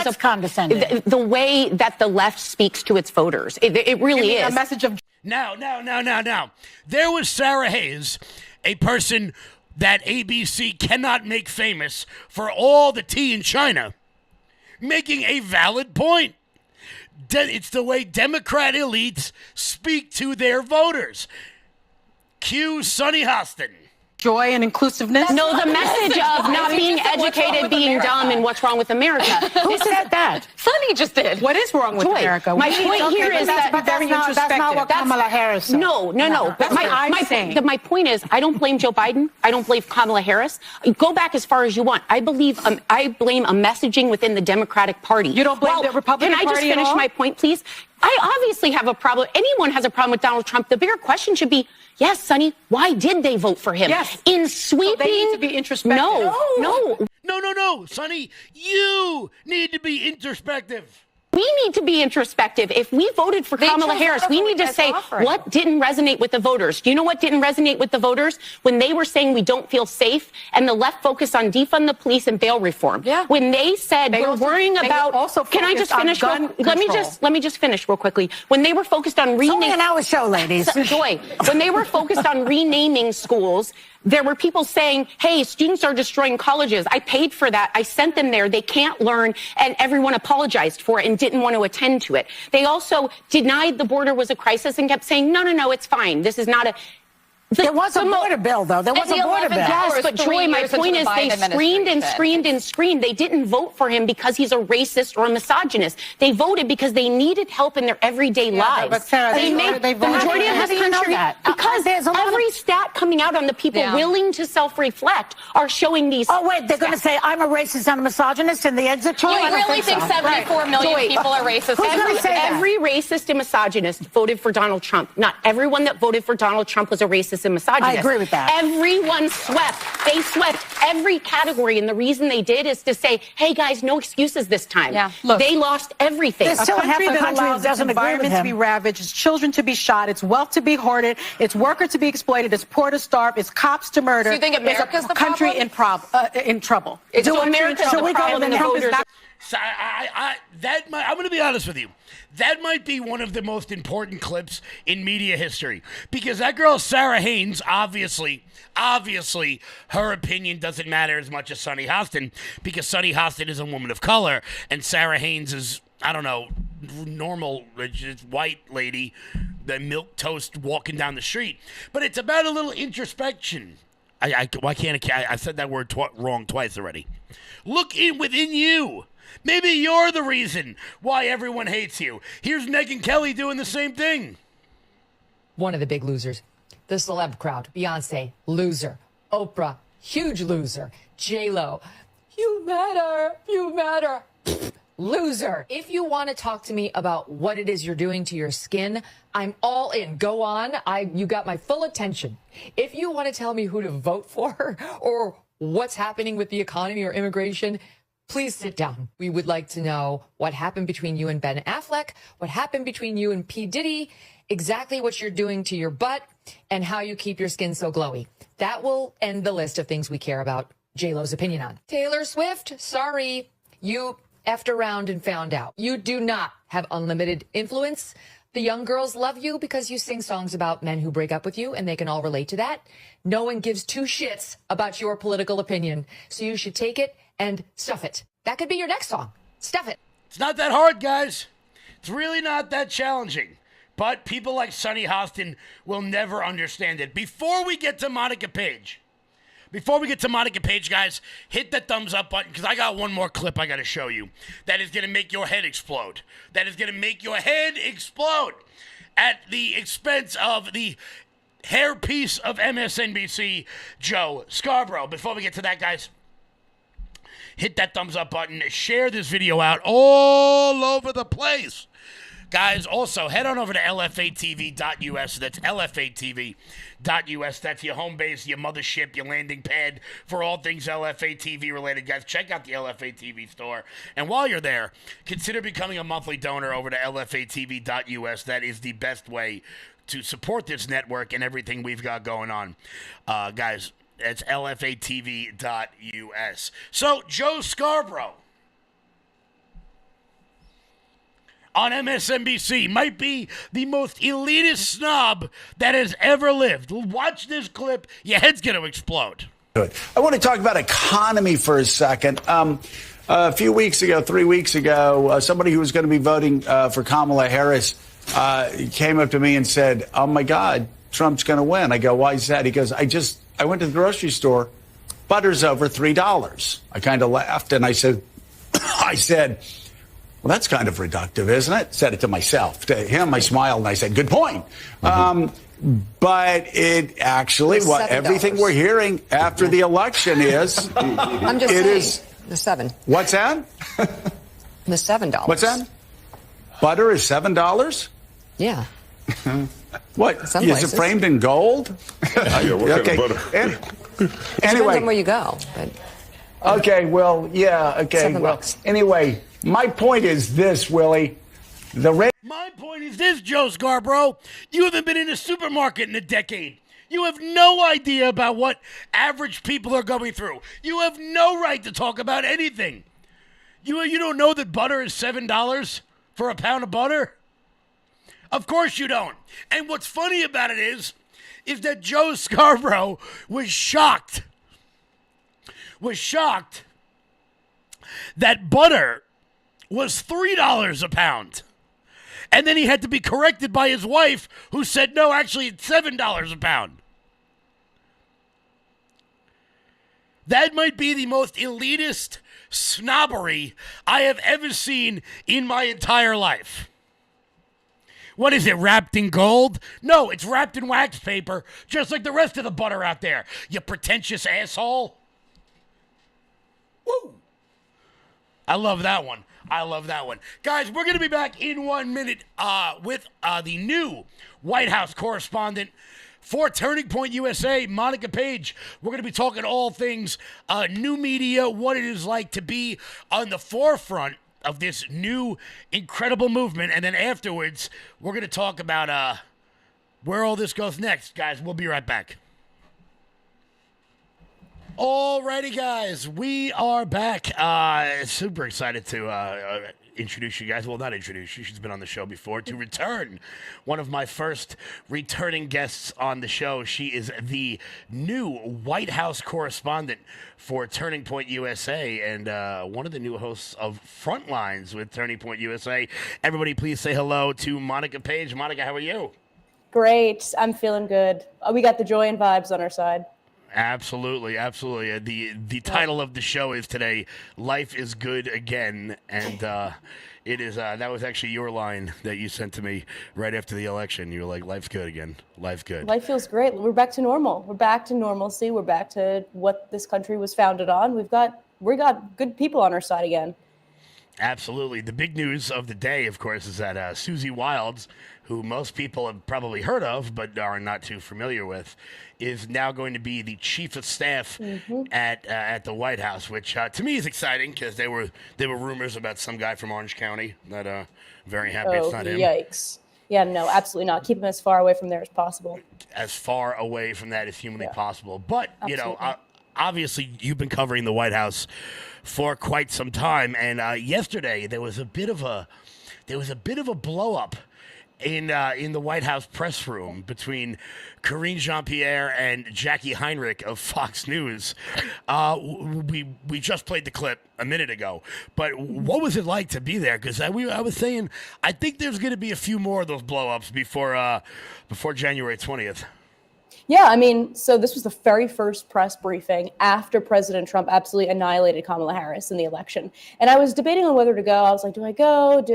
P: What's condescending?
L: The way that the left speaks to its voters. It really is.
O: A message of...
A: Now. There was Sarah Hayes, a person that ABC cannot make famous for all the tea in China, making a valid point. It's the way Democrat elites speak to their voters. Cue Sonny Hostin.
O: Joy and inclusiveness?
Q: No, the message of not being educated, being dumb, and what's wrong with America.
O: Who said that?
Q: Sonny just did.
O: What is wrong with
Q: Joy.
O: America?
Q: My point here is that
O: that's not what Kamala Harris said.
Q: No.
O: That's what I'm saying.
Q: My point is, I don't blame Joe Biden. I don't blame Kamala Harris. Go back as far as you want. I blame a messaging within the Democratic Party.
O: You don't blame the Republican Party
Q: Can I just finish my point, please? I obviously have a problem. Anyone has a problem with Donald Trump. The bigger question should be, yes, Sonny, why did they vote for him?
O: Yes.
Q: In sweeping.
O: So they need to be introspective.
A: No, Sonny, you need to be introspective.
Q: We need to be introspective. If we voted for Kamala Harris, we need to say what didn't resonate with the voters. Do you know what didn't resonate with the voters? When they were saying we don't feel safe and the left focused on defund the police and bail reform. Yeah. When they said we're worrying about. Can I just finish? Let me just finish real quickly. When they were focused on renaming.
P: It's only an hour show, ladies.
Q: Joy. When they were focused on renaming schools, there were people saying, hey, students are destroying colleges. I paid for that. I sent them there. They can't learn. And everyone apologized for it and didn't want to attend to it. They also denied the border was a crisis and kept saying, no, it's fine. This is not a...
P: There was a border bill, though. There was a border bill.
Q: Yes, but Joy, my point is they screamed and screamed and screamed. They didn't vote for him because he's a racist or a misogynist. They voted because they needed help in their everyday lives.
P: But Sarah,
Q: the majority of this country, because every stat coming out on the people willing to self-reflect are showing these.
P: Oh, wait, they're going to say I'm a racist and a misogynist in the exit poll?
L: You really think 74 million people are racist?
P: Who's going to say that?
Q: Every racist and misogynist voted for Donald Trump. Not everyone that voted for Donald Trump was a racist and misogynist.
P: I agree with that.
Q: Everyone swept. They swept every category, and the reason they did is to say, hey, guys, no excuses this time.
O: Yeah. Look,
Q: they lost everything.
O: There's still half the country that doesn't environment to be ravaged, it's children to be shot, it's wealth to be hoarded, it's workers to be exploited, it's poor to starve, it's cops to murder.
L: So you think America's the
O: country
L: problem?
O: in trouble.
Q: It's America's the problem.
A: So I'm going to be honest with you. That might be one of the most important clips in media history because that girl Sarah Haynes, obviously, her opinion doesn't matter as much as Sonny Hostin because Sonny Hostin is a woman of color and Sarah Haynes is, I don't know, normal just white lady, the milk toast walking down the street. But it's about a little introspection. Why can't I said that word wrong twice already. Look within you. Maybe you're the reason why everyone hates you. Here's Megyn Kelly doing the same thing.
R: One of the big losers. The celeb crowd. Beyonce, loser. Oprah, huge loser. J-Lo, you matter. Loser. If you want to talk to me about what it is you're doing to your skin, I'm all in. Go on. You got my full attention. If you want to tell me who to vote for or what's happening with the economy or immigration, please sit down. We would like to know what happened between you and Ben Affleck, what happened between you and P. Diddy, exactly what you're doing to your butt, and how you keep your skin so glowy. That will end the list of things we care about J-Lo's opinion on. Taylor Swift, sorry, you effed around and found out. You do not have unlimited influence. The young girls love you because you sing songs about men who break up with you, and they can all relate to that. No one gives two shits about your political opinion, so you should take it and stuff it. That could be your next song. Stuff it.
A: It's not that hard, guys. It's really not that challenging. But people like Sonny Hostin will never understand it. Before we get to Monica Paige, guys, hit the thumbs up button because I got one more clip I got to show you that is going to make your head explode. At the expense of the hairpiece of MSNBC, Joe Scarborough. Before we get to that, guys, hit that thumbs up button. Share this video out all over the place. Guys, also, head on over to lfatv.us. That's lfatv.us. That's your home base, your mothership, your landing pad for all things LFA TV related. Guys, check out the LFA TV store. And while you're there, consider becoming a monthly donor over to lfatv.us. That is the best way to support this network and everything we've got going on. Guys, it's lfatv.us. So, Joe Scarborough on MSNBC might be the most elitist snob that has ever lived. Watch this clip. Your head's going to explode.
S: I want to talk about economy for a second. A few weeks ago, 3 weeks ago, somebody who was going to be voting for Kamala Harris came up to me and said, "Oh my God, Trump's going to win." I go, "Why is that?" He goes, I went to the grocery store. Butter's over $3. I kind of laughed and I said, well, that's kind of reductive, isn't it? Said it to myself. To him, I smiled and I said, good point. But it actually, everything we're hearing after the election is,
R: I'm just saying, the $7.
S: What's that?
R: The $7.
S: What's that? Butter is $7?
R: Yeah.
S: What?
R: Some
S: Is
R: places.
S: it framed in gold? Okay. Anyway,
R: where you go. But,
S: okay. Well, yeah. Okay. Well, anyway, my point is this, Willie.
A: My point is this, Joe Scarborough. You haven't been in a supermarket in a decade. You have no idea about what average people are going through. You have no right to talk about anything. You don't know that butter is $7 for a pound of butter? Of course you don't. And what's funny about it is that Joe Scarborough was shocked that butter was $3 a pound. And then he had to be corrected by his wife, who said, no, actually, it's $7 a pound. That might be the most elitist snobbery I have ever seen in my entire life. What is it, wrapped in gold? No, it's wrapped in wax paper, just like the rest of the butter out there, you pretentious asshole. Woo! I love that one. Guys, we're going to be back in 1 minute with the new White House correspondent for Turning Point USA, Monica Paige. We're going to be talking all things new media, what it is like to be on the forefront of this new incredible movement. And then afterwards, we're going to talk about where all this goes next. Guys, we'll be right back. Alrighty, guys, we are back. Super excited to introduce you guys. Well, not introduce you. She's been on the show before. To return, one of my first returning guests on the show. She is the new White House correspondent for Turning Point USA and one of the new hosts of Frontlines with Turning Point USA. Everybody, please say hello to Monica Paige. Monica, how are you?
T: Great. I'm feeling good. We got the joy and vibes on our side.
A: Absolutely. The title of the show is today, Life is Good Again, and it is. That was actually your line that you sent to me right after the election. You were like, life's good again. Life's good.
T: Life feels great. We're back to normal. We're back to normalcy. We're back to what this country was founded on. We got good people on our side again.
A: Absolutely. The big news of the day, of course, is that Susie Wilds, who most people have probably heard of but are not too familiar with, is now going to be the chief of staff at the White House, which to me is exciting because there were rumors about some guy from Orange County. That very happy it's not him.
T: Yikes. Yeah, no, absolutely not. Keep him as far away from there as possible.
A: As far away from that as humanly possible. But, obviously you've been covering the White House for quite some time, and yesterday there was a bit of a blow up in the White House press room between Karine Jean-Pierre and Jackie Heinrich of Fox News. We just played the clip a minute ago, but what was it like to be there? Because I was saying I think there's going to be a few more of those blow-ups before January 20th.
T: Yeah, I mean, so this was the very first press briefing after President Trump absolutely annihilated Kamala Harris in the election. And I was debating on whether to go. I was like, do I go? Do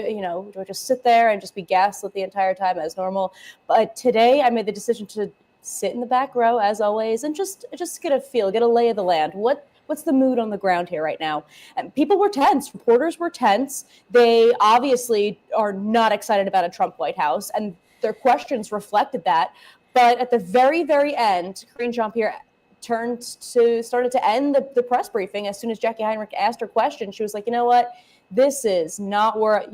T: I just sit there and just be gaslit the entire time as normal? But today I made the decision to sit in the back row as always and just get a lay of the land. What's the mood on the ground here right now? And people were tense. Reporters were tense. They obviously are not excited about a Trump White House, and their questions reflected that. But at the very, very end, Karine Jean-Pierre started to end the press briefing. As soon as Jackie Heinrich asked her question, she was like, you know what? This is not where,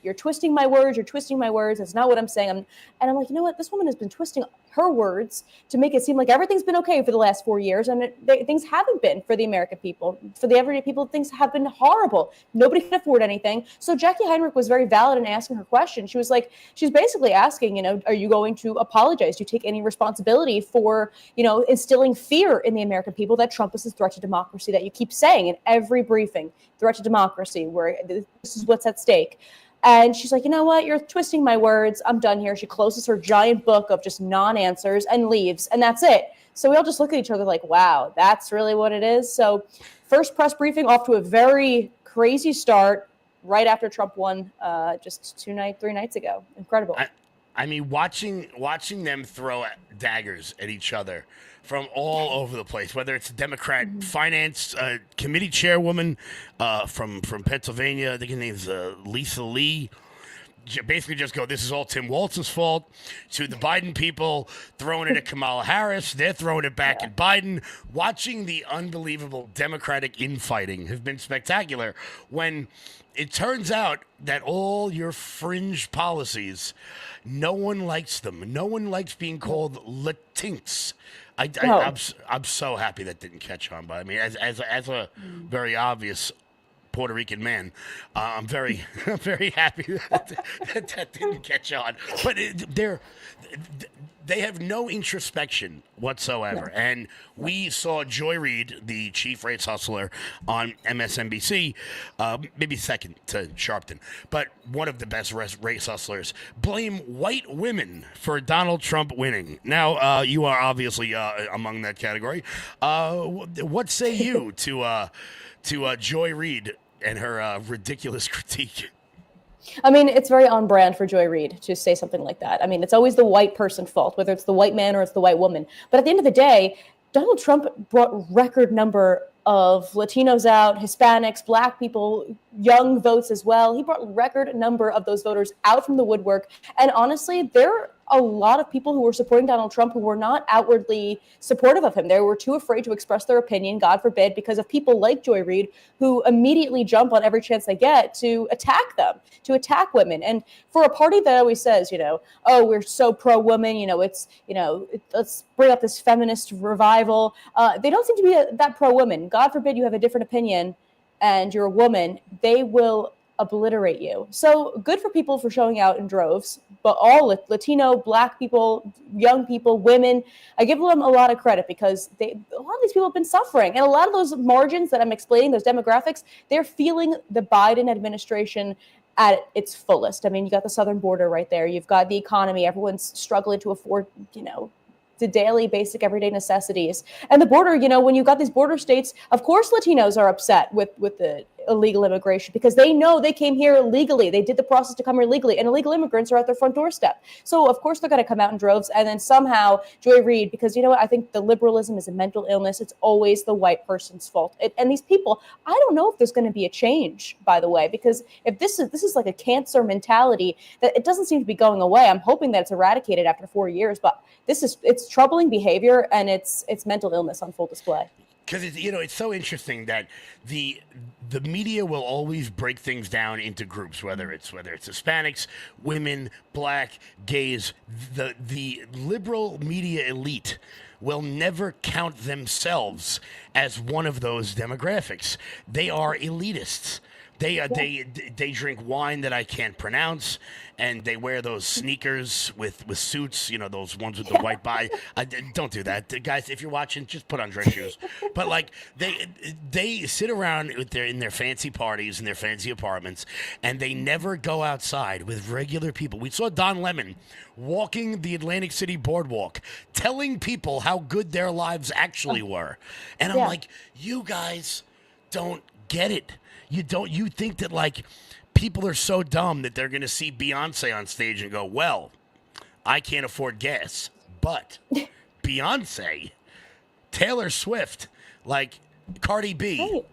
T: you're twisting my words. You're twisting my words. That's not what I'm saying. And I'm like, you know what? This woman has been twisting her words to make it seem like everything's been okay for the last 4 years, and things haven't been for the American people. For the everyday people, things have been horrible. Nobody can afford anything. So Jackie Heinrich was very valid in asking her question. She was like, she's basically asking, you know, are you going to apologize? Do you take any responsibility for, you know, instilling fear in the American people that Trump is a threat to democracy that you keep saying in every briefing, threat to democracy, where this is what's at stake. And she's like, you know what? You're twisting my words. I'm done here. She closes her giant book of just non-answers and leaves. And that's it. So we all just look at each other like, wow, that's really what it is. So first press briefing off to a very crazy start right after Trump won just 3 nights ago. Incredible.
A: I mean, watching them throw daggers at each other from all over the place, whether it's a Democrat finance committee chairwoman from Pennsylvania, I think her name's Lisa Lee, basically just go, this is all Tim Walz's fault, to the Biden people throwing it at Kamala Harris. They're throwing it back at Biden. Watching the unbelievable Democratic infighting has been spectacular when it turns out that all your fringe policies, no one likes them. No one likes being called Latinx. I'm so happy that didn't catch on. But I mean, as a very obvious Puerto Rican man, I'm very happy that didn't catch on. But they have no introspection whatsoever. No. And we saw Joy Reid, the chief race hustler on MSNBC, maybe second to Sharpton, but one of the best race hustlers, blame white women for Donald Trump winning. Now, you are obviously among that category. What say you to Joy Reid and her ridiculous critique?
T: I mean, it's very on brand for Joy Reid to say something like that. I mean, it's always the white person's fault, whether it's the white man or it's the white woman. But at the end of the day, Donald Trump brought record number of Latinos out, Hispanics, Black people, young votes as well. He brought record number of those voters out from the woodwork. And honestly, there are a lot of people who were supporting Donald Trump who were not outwardly supportive of him. They were too afraid to express their opinion, God forbid, because of people like Joy Reid who immediately jump on every chance they get to attack them, to attack women. And for a party that always says, you know, oh, we're so pro-woman, let's bring up this feminist revival. They don't seem to be that pro-woman. God forbid you have a different opinion and you're a woman, they will obliterate you. So good for people for showing out in droves, but all Latino, Black people, young people, women, I give them a lot of credit because a lot of these people have been suffering. And a lot of those margins that I'm explaining, those demographics, they're feeling the Biden administration at its fullest. I mean, you got the southern border right there. You've got the economy. Everyone's struggling to afford, the daily basic everyday necessities. And the border, when you've got these border states, of course Latinos are upset with the illegal immigration because they know they came here illegally. They did the process to come here legally, and illegal immigrants are at their front doorstep. So of course they're going to come out in droves. And then somehow Joy Reid, because you know what, I think the liberalism is a mental illness. It's always the white person's fault. And these people, I don't know if there's going to be a change, by the way, because if this is like a cancer mentality that it doesn't seem to be going away. I'm hoping that it's eradicated after 4 years, but it's troubling behavior and it's mental illness on full display.
A: Because it's so interesting that the media will always break things down into groups, whether it's Hispanics, women, Black, gays. The liberal media elite will never count themselves as one of those demographics. They are elitists. They drink wine that I can't pronounce, and they wear those sneakers with suits, those ones with the white body. Don't do that, guys. If you're watching, just put on dress shoes. But like they sit around in their fancy parties in their fancy apartments, and they never go outside with regular people. We saw Don Lemon walking the Atlantic City boardwalk, telling people how good their lives actually were, and I'm like, you guys don't get it. You think that like people are so dumb that they're going to see Beyonce on stage and go, well, I can't afford gas, but Beyonce, Taylor Swift, like Cardi B, right.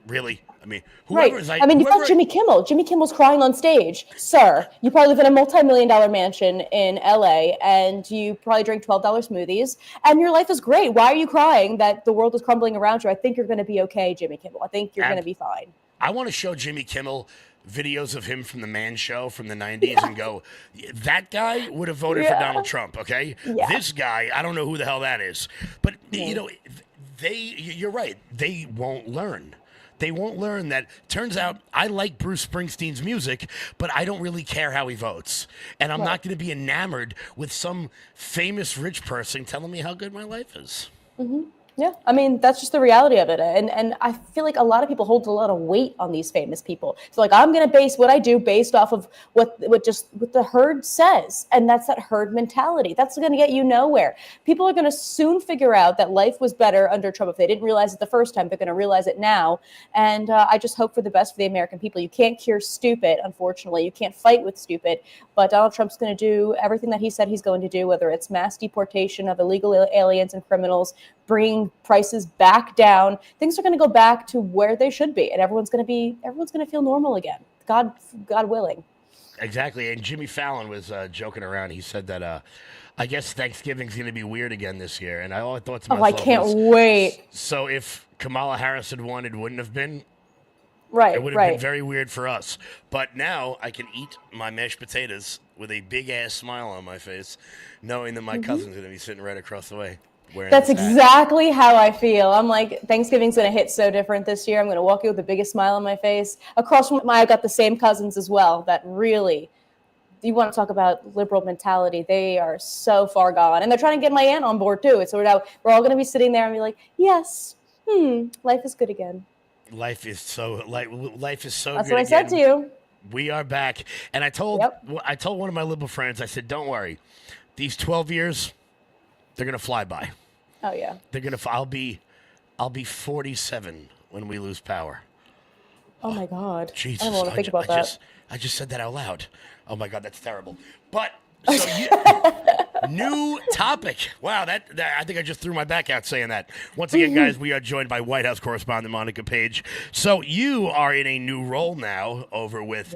A: Really? I mean, whoever's
T: right. You've got Jimmy Kimmel. Jimmy Kimmel's crying on stage. Sir, you probably live in a multi-million-dollar mansion in LA and you probably drink $12 smoothies and your life is great. Why are you crying that the world is crumbling around you? I think you're going to be okay, Jimmy Kimmel. I think you're going to be fine.
A: I want to show Jimmy Kimmel videos of him from the Man Show from the 90s and go, that guy would have voted for Donald Trump, okay?
T: Yeah.
A: This guy, I don't know who the hell that is. But, you know, you're right. They won't learn. They won't learn that. Turns out I like Bruce Springsteen's music, but I don't really care how he votes. And I'm not going to be enamored with some famous rich person telling me how good my life is.
T: Mm-hmm. Yeah, I mean, that's just the reality of it. And I feel like a lot of people hold a lot of weight on these famous people. So like, I'm going to base what I do based off of what the herd says. And that's that herd mentality. That's going to get you nowhere. People are going to soon figure out that life was better under Trump. If they didn't realize it the first time, they're going to realize it now. And I just hope for the best for the American people. You can't cure stupid, unfortunately. You can't fight with stupid. But Donald Trump's going to do everything that he said he's going to do, whether it's mass deportation of illegal aliens and criminals, bring prices back down. Things are going to go back to where they should be, and everyone's going to feel normal again. God willing.
A: Exactly. And Jimmy Fallon was joking around. He said that I guess Thanksgiving's going to be weird again this year. And I thought to myself,
T: I can't wait.
A: So if Kamala Harris had won, it wouldn't have been.
T: Right.
A: It would have been very weird for us. But now I can eat my mashed potatoes with a big ass smile on my face, knowing that my cousin's going to be sitting right across the way.
T: That's exactly how I feel. I'm like, Thanksgiving's going to hit so different this year. I'm going to walk in with the biggest smile on my face. Across from I've got the same cousins as well that really, you want to talk about liberal mentality. They are so far gone. And they're trying to get my aunt on board too. So we're all going to be sitting there and be like, yes, life is good again.
A: Life is so good.
T: That's what I said to you.
A: We are back. And I told one of my liberal friends, I said, don't worry. These 12 years, they're going to fly by.
T: Oh yeah.
A: They're gonna. I'll be 47 when we lose power.
T: Oh my God.
A: Jesus.
T: I don't want to think about that.
A: I just said that out loud. Oh my God, that's terrible. But so new topic. Wow, that I think I just threw my back out saying that. Once again, guys, we are joined by White House correspondent Monica Paige. So you are in a new role now over with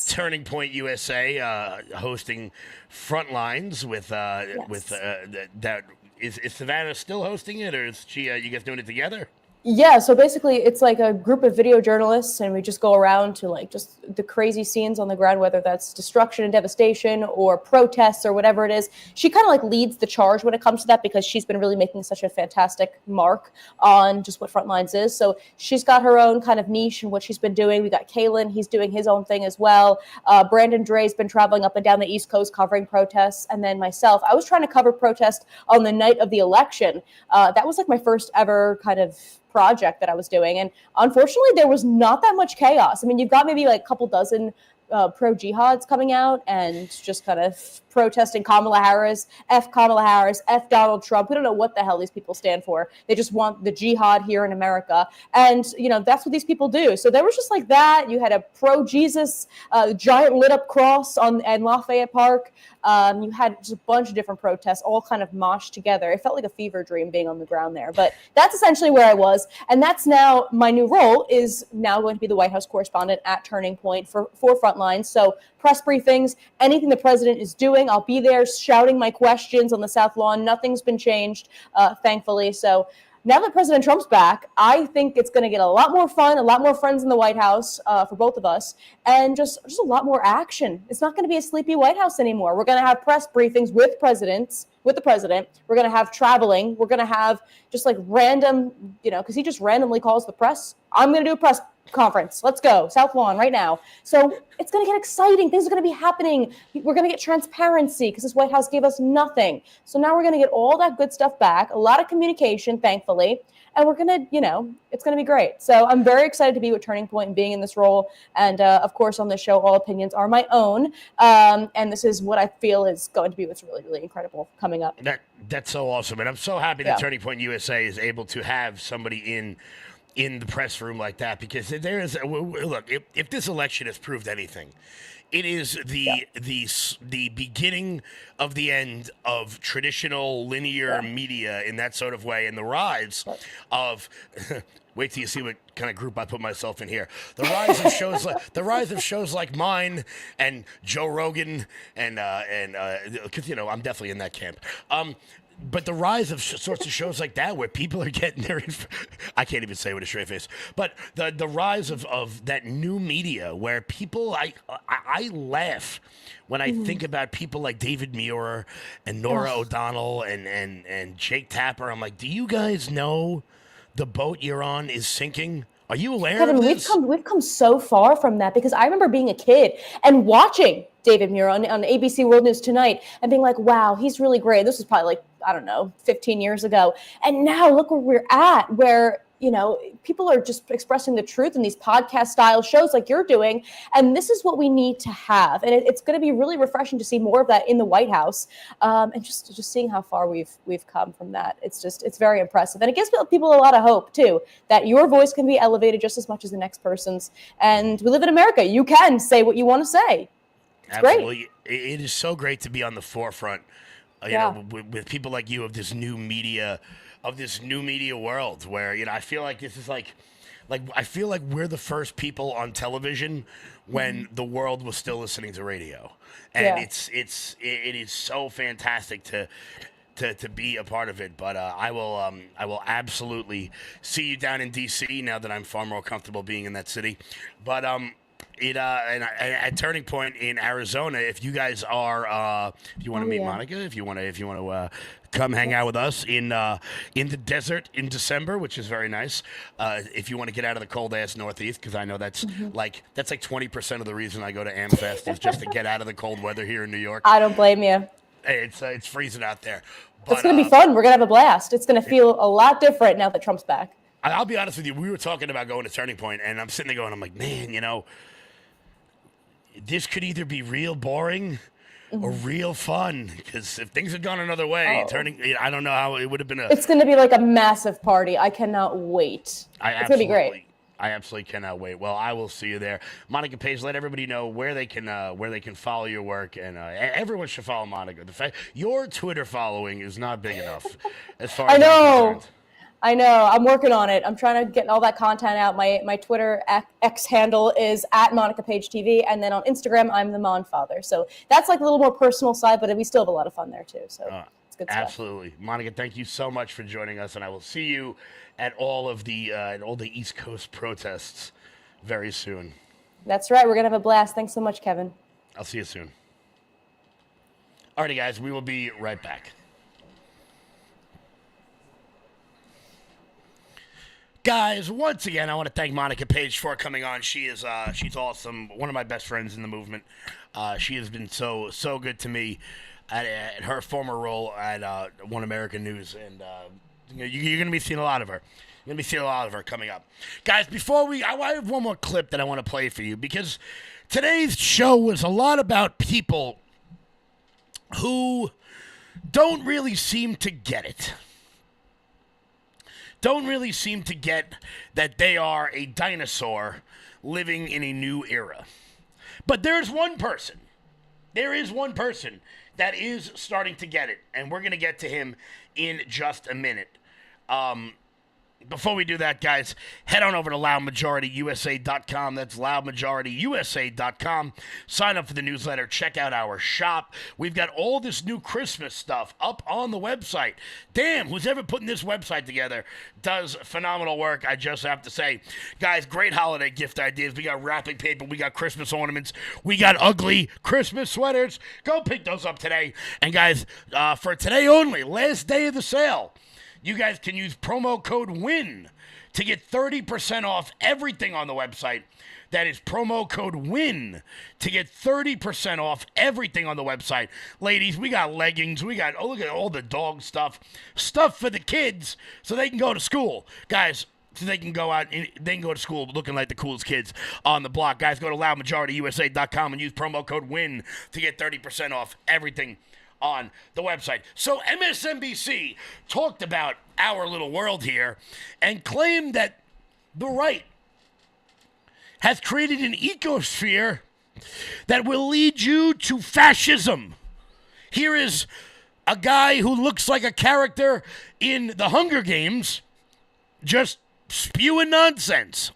A: Turning Point USA, hosting Frontlines with that. Is Savannah still hosting it, or is she? You guys doing it together?
T: Yeah, so basically it's like a group of video journalists, and we just go around to like just the crazy scenes on the ground, whether that's destruction and devastation or protests or whatever it is. She kind of like leads the charge when it comes to that because she's been really making such a fantastic mark on just what Frontlines is. So she's got her own kind of niche and what she's been doing. We got Kalen, he's doing his own thing as well. Brandon Dre's been traveling up and down the East Coast covering protests. And then myself, I was trying to cover protest on the night of the election. That was like my first ever kind of project that I was doing. And unfortunately, there was not that much chaos. I mean, you've got maybe like a couple dozen pro-jihads coming out and just kind of protesting Kamala Harris, F Donald Trump. We don't know what the hell these people stand for. They just want the jihad here in America. And, you know, that's what these people do. So there was just like that. You had a pro-Jesus giant lit up cross in Lafayette Park. You had just a bunch of different protests all kind of moshed together. It felt like a fever dream being on the ground there. But that's essentially where I was. And that's now my new role is now going to be the White House correspondent at Turning Point for Frontlines. So press briefings, anything the president is doing, I'll be there shouting my questions on the South Lawn. Nothing's been changed, thankfully. So now that President Trump's back, I think it's going to get a lot more fun, a lot more friends in the White House for both of us, and just a lot more action. It's not going to be a sleepy White House anymore. We're going to have press briefings with the president. We're going to have traveling. We're going to have just like random, because he just randomly calls the press. I'm going to do a press conference. Let's go. South Lawn right now. So it's going to get exciting. Things are going to be happening. We're going to get transparency because this White House gave us nothing. So now we're going to get all that good stuff back, a lot of communication, thankfully. And we're going to, it's going to be great. So I'm very excited to be with Turning Point and being in this role. And of course, on this show, all opinions are my own. And this is what I feel is going to be what's really, really incredible coming up.
A: That's so awesome. And I'm so happy that Turning Point USA is able to have somebody in the press room like that, because there is look, if this election has proved anything, it is the beginning of the end of traditional linear media in that sort of way, and the rise of wait till you see what kind of group I put myself in here. The rise of shows like mine and Joe Rogan and because I'm definitely in that camp. But the rise of sorts of shows like that where people are getting their, I can't even say with a straight face, but the rise of that new media where people, I laugh when I think about people like David Muir and Nora O'Donnell and Jake Tapper. I'm like, do you guys know the boat you're on is sinking? Are you aware
T: Kevin,
A: of this?
T: we've come so far from that, because I remember being a kid and watching David Muir on ABC World News Tonight and being like, wow, he's really great. This was probably like, I don't know, 15 years ago. And now look where we're at, where, you know, people are just expressing the truth in these podcast style shows like you're doing. And this is what we need to have. And it's going to be really refreshing to see more of that in the White House. And just seeing how far we've come from that. It's very impressive. And it gives people a lot of hope too, that your voice can be elevated just as much as the next person's. And we live in America. You can say what you want to say. It's
A: Absolutely.
T: great.
A: It is so great to be on the forefront, you
T: Yeah.
A: know, with people like you of this new media world where, you know, I feel like this is like I feel like we're the first people on television when the world was still listening to radio. And it is so fantastic to be a part of it. But I will absolutely see you down in DC now that I'm far more comfortable being in that city. But at Turning Point in Arizona, if you guys are, if you want to meet Monica, if you want to come hang out with us in the desert in December, which is very nice. If you want to get out of the cold ass Northeast, because I know that's like 20% of the reason I go to AmFest is just to get out of the cold weather here in New York.
T: I don't blame you.
A: It's freezing out there. But,
T: It's going to be fun. We're going to have a blast. It's going to feel a lot different now that Trump's back.
A: I'll be honest with you. We were talking about going to Turning Point, and I'm sitting there going, I'm like, man, you know, this could either be real boring or real fun, because if things had gone another way, I don't know how it would have been.
T: It's going to be like a massive party. I cannot wait. It's going to be great.
A: I absolutely cannot wait. Well, I will see you there. Monica Paige, let everybody know where they can follow your work, and everyone should follow Monica. Your Twitter following is not big enough, as far as I'm concerned.
T: I know. I'm working on it. I'm trying to get all that content out. My Twitter X handle is @MonicaPageTV, and then on Instagram, I'm the Mon Father. So that's like a little more personal side, but we still have a lot of fun there too. So it's good stuff.
A: Absolutely, Monica. Thank you so much for joining us, and I will see you at all of the East Coast protests very soon.
T: That's right. We're gonna have a blast. Thanks so much, Kevin.
A: I'll see you soon. Alrighty, guys. We will be right back. Guys, once again, I want to thank Monica Paige for coming on. She's awesome. One of my best friends in the movement. She has been so good to me at her former role at One American News, and you're going to be seeing a lot of her. You're going to be seeing a lot of her coming up. Guys, I have one more clip that I want to play for you, because today's show was a lot about people who don't really seem to get it. Don't really seem to get that they are a dinosaur living in a new era. But there is one person that is starting to get it, and we're going to get to him in just a minute. Before we do that, guys, head on over to loudmajorityusa.com. That's loudmajorityusa.com. Sign up for the newsletter. Check out our shop. We've got all this new Christmas stuff up on the website. Damn, who's ever putting this website together does phenomenal work, I just have to say. Guys, great holiday gift ideas. We got wrapping paper. We got Christmas ornaments. We got ugly Christmas sweaters. Go pick those up today. And, guys, for today only, last day of the sale, you guys can use promo code WIN to get 30% off everything on the website. That is promo code WIN to get 30% off everything on the website. Ladies, we got leggings. We got, look at all the dog stuff. Stuff for the kids so they can go to school. Guys, so they can go out and they can go to school looking like the coolest kids on the block. Guys, go to loudmajorityusa.com and use promo code WIN to get 30% off everything on the website. So MSNBC talked about our little world here and claimed that the right has created an ecosphere that will lead you to fascism. Here is a guy who looks like a character in the Hunger Games just spewing nonsense.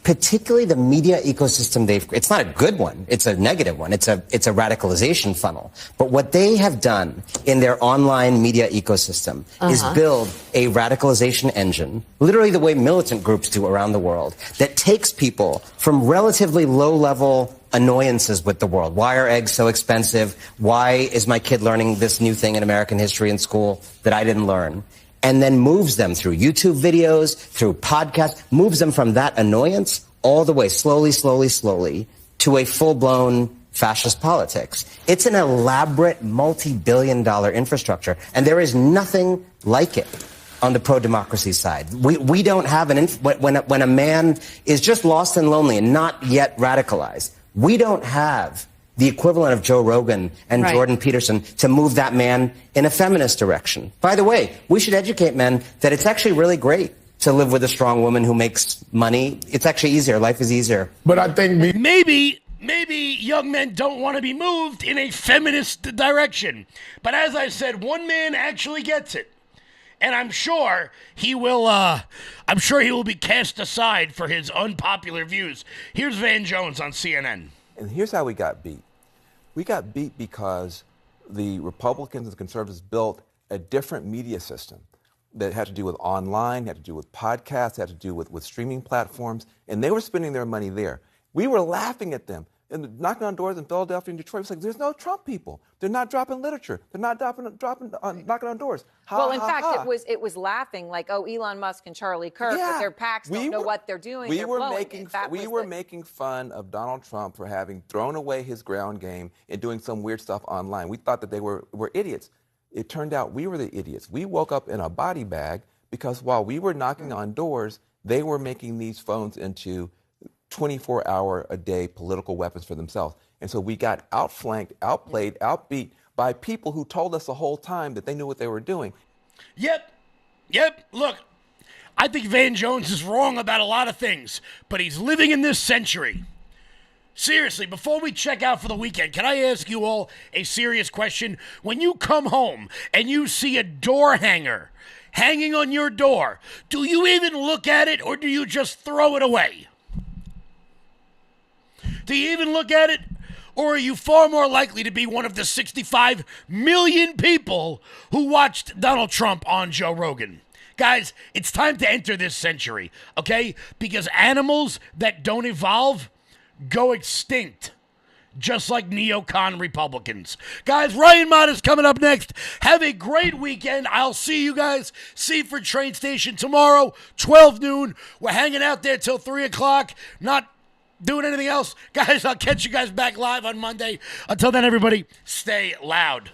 U: particularly the media ecosystem it's not a good one, it's a negative one, it's a radicalization funnel. But what they have done in their online media ecosystem is build a radicalization engine, literally the way militant groups do around the world, that takes people from relatively low-level annoyances with the world. Why are eggs so expensive? Why is my kid learning this new thing in American history in school that I didn't learn? And then moves them through YouTube videos, through podcasts, moves them from that annoyance all the way slowly to a full-blown fascist politics. It's an elaborate multi-billion-dollar infrastructure, and there is nothing like it on the pro-democracy side. We don't have when a man is just lost and lonely and not yet radicalized, we don't have the equivalent of Joe Rogan and Jordan Peterson to move that man in a feminist direction. By the way, we should educate men that it's actually really great to live with a strong woman who makes money. It's actually easier. Life is easier.
A: But I think maybe young men don't want to be moved in a feminist direction. But as I said, one man actually gets it. And I'm sure he will be cast aside for his unpopular views. Here's Van Jones on CNN.
V: And here's how we got beat. We got beat because the Republicans and the conservatives built a different media system that had to do with online, had to do with podcasts, had to do with streaming platforms, and they were spending their money there. We were laughing at them and knocking on doors in Philadelphia and Detroit. It's like, there's no Trump people. They're not dropping literature. They're not knocking on doors.
W: In fact, it was laughing like, oh, Elon Musk and Charlie Kirk with their PACs don't know what they're doing.
V: We were making fun of Donald Trump for having thrown away his ground game and doing some weird stuff online. We thought that they were idiots. It turned out we were the idiots. We woke up in a body bag because while we were knocking on doors, they were making these phones into 24-hour-a-day political weapons for themselves. And so we got outflanked, outplayed, outbeat by people who told us the whole time that they knew what they were doing.
A: Yep. Look, I think Van Jones is wrong about a lot of things, but he's living in this century. Seriously, before we check out for the weekend, can I ask you all a serious question? When you come home and you see a door hanger hanging on your door, do you even look at it or do you just throw it away? Do you even look at it? Or are you far more likely to be one of the 65 million people who watched Donald Trump on Joe Rogan? Guys, it's time to enter this century, okay? Because animals that don't evolve go extinct, just like neocon Republicans. Guys, Ryan Mott is coming up next. Have a great weekend. I'll see you guys, Seaford train station tomorrow, 12 noon. We're hanging out there till 3 o'clock, not doing anything else. Guys, I'll catch you guys back live on Monday. Until then, everybody, stay loud.